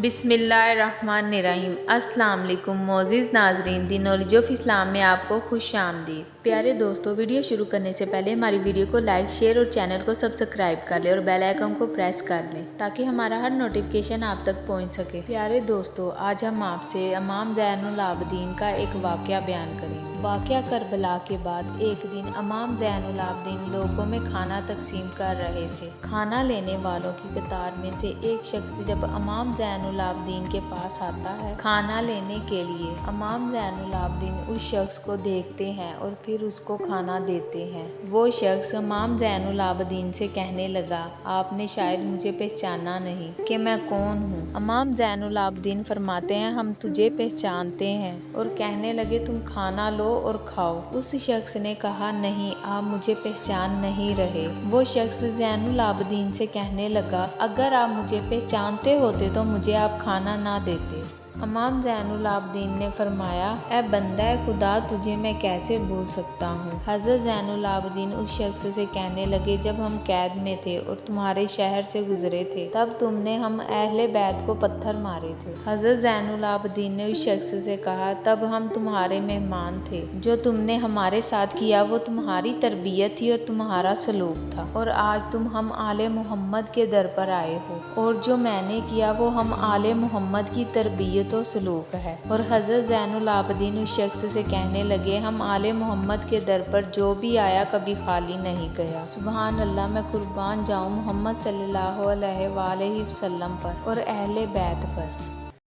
بسم اللہ الرحمن الرحیم۔ السلام علیکم معزز ناظرین، دی نالج آف اسلام میں آپ کو خوش آمدید۔ پیارے دوستو، ویڈیو شروع کرنے سے پہلے ہماری ویڈیو کو لائک، شیئر اور چینل کو سبسکرائب کر لیں اور بیل آئیکن کو پریس کر لیں تاکہ ہمارا ہر نوٹیفیکیشن آپ تک پہنچ سکے۔ پیارے دوستو، آج ہم آپ سے امام زین العابدین کا ایک واقعہ بیان کریں گے۔ واقعہ کربلا کے بعد ایک دن امام زین العابدین لوگوں میں کھانا تقسیم کر رہے تھے۔ کھانا لینے والوں کی قطار میں سے ایک شخص جب امام زین العابدین کے پاس آتا ہے کھانا لینے کے لیے، امام زین العابدین اس شخص کو دیکھتے ہیں اور پھر اس کو کھانا دیتے ہیں۔ وہ شخص امام زین العابدین سے کہنے لگا، آپ نے شاید مجھے پہچانا نہیں کہ میں کون ہوں۔ امام زین العابدین فرماتے ہیں، ہم تجھے پہچانتے ہیں، اور کہنے لگے، تم کھانا لو اور کھاؤ۔ اس شخص نے کہا، نہیں، آپ مجھے پہچان نہیں رہے۔ وہ شخص زین العابدین سے کہنے لگا، اگر آپ مجھے پہچانتے ہوتے تو مجھے آپ کھانا نہ دیتے۔ امام زین العابدین نے فرمایا، اے بندہ خدا، تجھے میں کیسے بھول سکتا ہوں۔ حضرت زین العابدین اس شخص سے کہنے لگے، جب ہم قید میں تھے اور تمہارے شہر سے گزرے تھے تب تم نے ہم اہل بیت کو پتھر مارے تھے۔ حضرت زین العابدین نے اس شخص سے کہا، تب ہم تمہارے مہمان تھے، جو تم نے ہمارے ساتھ کیا وہ تمہاری تربیت تھی اور تمہارا سلوک تھا، اور آج تم ہم آل محمد کے در پر آئے ہو، اور جو میں نے کیا وہ ہم آل محمد کی تربیت و سلوک ہے۔ اور حضرت زین العابدین اس شخص سے کہنے لگے، ہم آل محمد کے در پر جو بھی آیا کبھی خالی نہیں گیا۔ سبحان اللہ، میں قربان جاؤں محمد صلی اللہ علیہ وآلہ وسلم پر اور اہل بیت پر۔